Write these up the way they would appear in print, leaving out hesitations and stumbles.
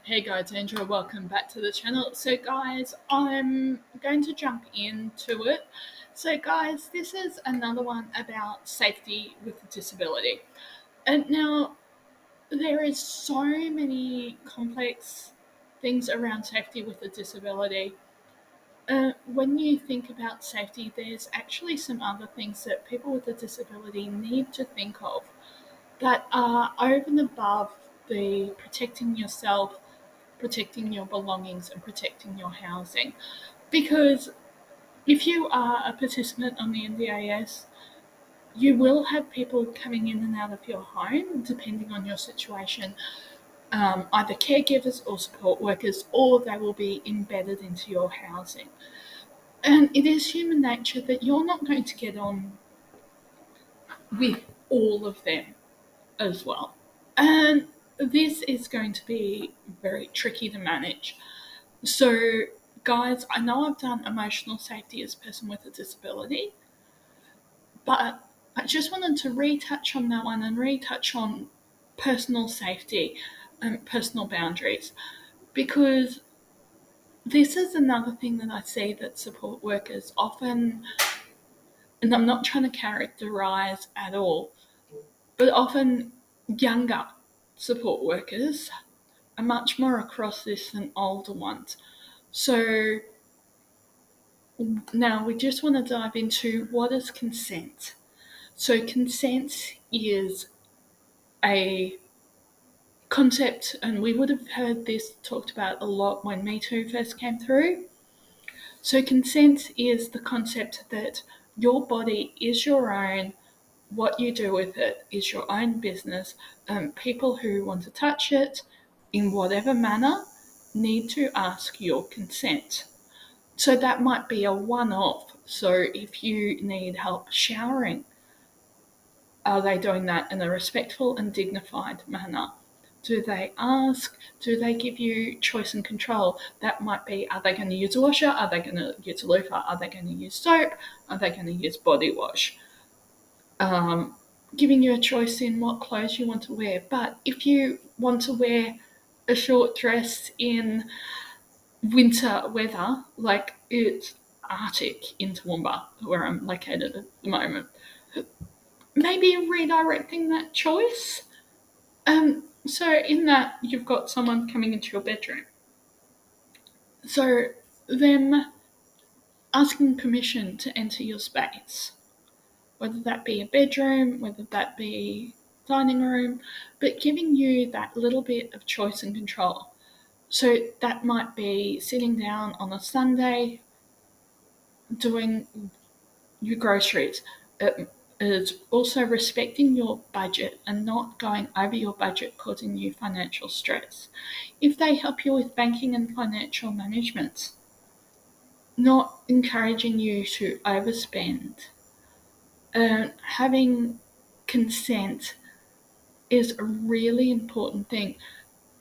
Hey guys, Andrew, welcome back to the channel. So guys, I'm going to jump into it. So guys, this is another one about safety with a disability. And now there is so many complex things around safety with a disability. When you think about safety, there's actually some other things that people with a disability need to think of that are over and above the protecting yourself, protecting your belongings, and protecting your housing. Because if you are a participant on the NDIS, you will have people coming in and out of your home depending on your situation, either caregivers or support workers, or they will be embedded into your housing. And it is human nature that you're not going to get on with all of them as well. And this is going to be very tricky to manage. So, guys, I know I've done emotional safety as a person with a disability, but I just wanted to retouch on that one and retouch on personal safety and personal boundaries because this is another thing that I see that support workers often, and I'm not trying to characterize at all, but often younger support workers are much more across this than older ones. So now we just want to dive into what is consent. So consent is a concept, and we would have heard this talked about a lot when Me Too first came through. So consent is the concept that your body is your own, what you do with it is your own business. People who want to touch it in whatever manner need to ask your consent. So that might be a one off. So if you need help showering, are they doing that in a respectful and dignified manner? Do they ask? Do they give you choice and control? That might be, are they going to use a washer? Are they going to use a loofah? Are they going to use soap? Are they going to use body wash? Giving you a choice in what clothes you want to wear. But if you want to wear a short dress in winter weather, like it's Arctic in Toowoomba, where I'm located at the moment, maybe redirecting that choice. So in that you've got someone coming into your bedroom. So them asking permission to enter your space, whether that be a bedroom, whether that be dining room, but giving you that little bit of choice and control. So that might be sitting down on a Sunday doing your groceries. It is also respecting your budget and not going over your budget, causing you financial stress. If they help you with banking and financial management, not encouraging you to overspend. Having consent is a really important thing.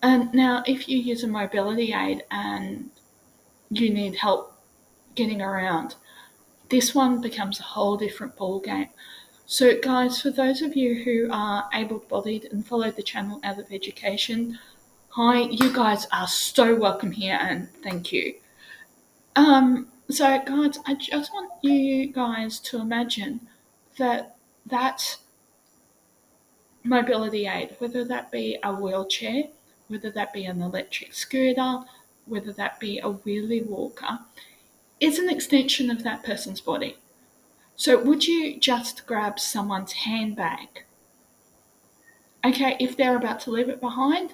And now, if you use a mobility aid and you need help getting around, this one becomes a whole different ball game. So, guys, for those of you who are able-bodied and follow the channel out of education, hi, you guys are so welcome here, and thank you. So, guys, I just want you guys to imagine that mobility aid, whether that be a wheelchair, whether that be an electric scooter, whether that be a wheelie walker, is an extension of that person's body. So, would you just grab someone's handbag? Okay, if they're about to leave it behind,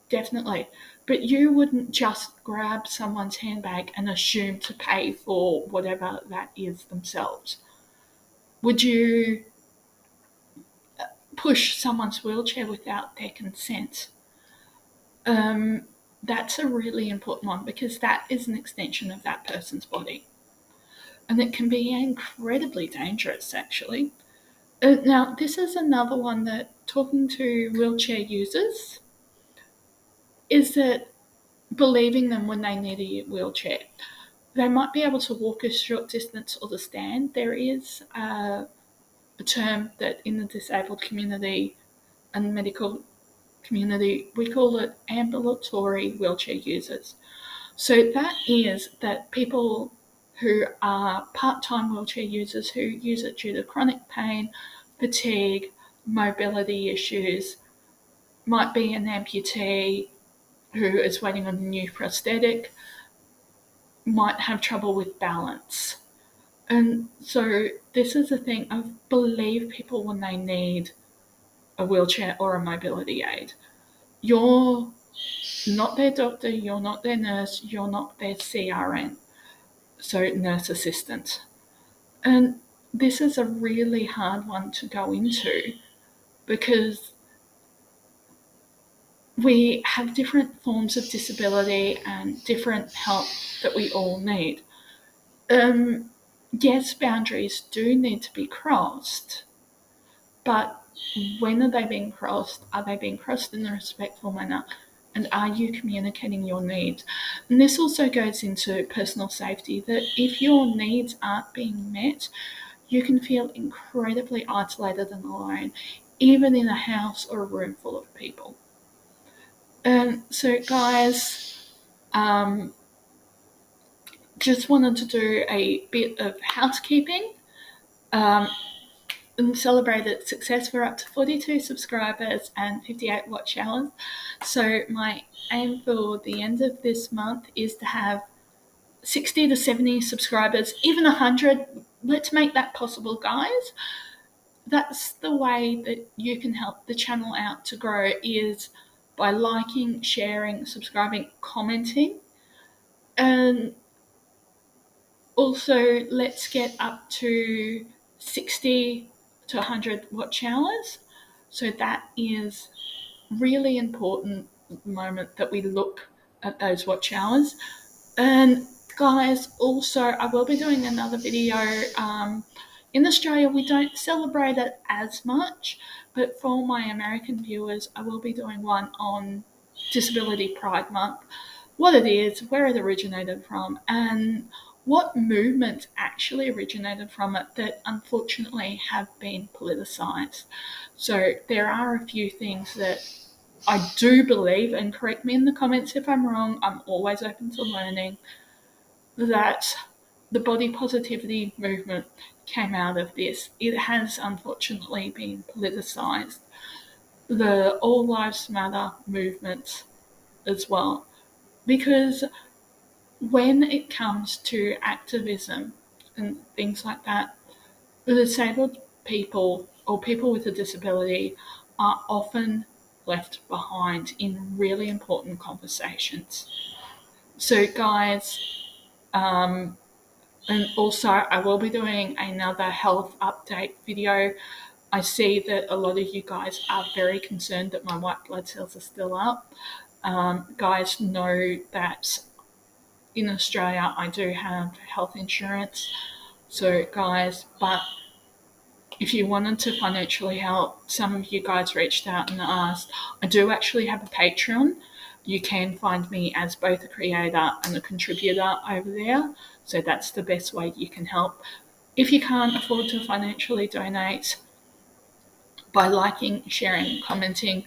definitely. But you wouldn't just grab someone's handbag and assume to pay for whatever that is themselves. Would you push someone's wheelchair without their consent? That's a really important one because that is an extension of that person's body. And it can be incredibly dangerous, actually. Now, this is another one that talking to wheelchair users is that believing them when they need a wheelchair. They might be able to walk a short distance or to stand. There is a term that in the disabled community and medical community, we call it ambulatory wheelchair users. So that is that people who are part-time wheelchair users who use it due to chronic pain, fatigue, mobility issues, might be an amputee who is waiting on a new prosthetic, might have trouble with balance. And so this is the thing of believe people when they need a wheelchair or a mobility aid. You're not their doctor, you're not their nurse, you're not their CRN, so nurse assistant. And this is a really hard one to go into because we have different forms of disability and different help that we all need. Yes, boundaries do need to be crossed, but when are they being crossed? Are they being crossed in a respectful manner? And are you communicating your needs? And this also goes into personal safety, that if your needs aren't being met, you can feel incredibly isolated and alone, even in a house or a room full of people. And so, guys, just wanted to do a bit of housekeeping and celebrated success. We're up to 42 subscribers and 58 watch hours. So my aim for the end of this month is to have 60 to 70 subscribers, even 100. Let's make that possible, guys. That's the way that you can help the channel out to grow, is by liking, sharing, subscribing, commenting. And also, let's get up to 60 to 100 watch hours. So that is really important moment that we look at those watch hours. And guys, also I will be doing another video. In Australia, we don't celebrate it as much, but for my American viewers, I will be doing one on Disability Pride Month, what it is, where it originated from, and what movements actually originated from it that unfortunately have been politicised. So there are a few things that I do believe, and correct me in the comments if I'm wrong, I'm always open to learning, that the body positivity movement came out of this. It has unfortunately been politicised. The All Lives Matter movement as well. Because when it comes to activism and things like that, the disabled people or people with a disability are often left behind in really important conversations. So, guys, and also I will be doing another health update video. I see that a lot of you guys are very concerned that my white blood cells are still up. Guys, know that in Australia I do have health insurance. So, guys, but if you wanted to financially help, some of you guys reached out and asked. I do actually have a Patreon. You can find me as both a creator and a contributor over there. So that's the best way you can help. If you can't afford to financially donate, by liking, sharing, commenting,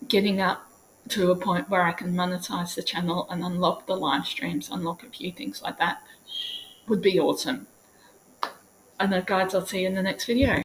getting up to a point where I can monetize the channel and unlock the live streams, unlock a few things like that, would be awesome. And guys, I'll see you in the next video.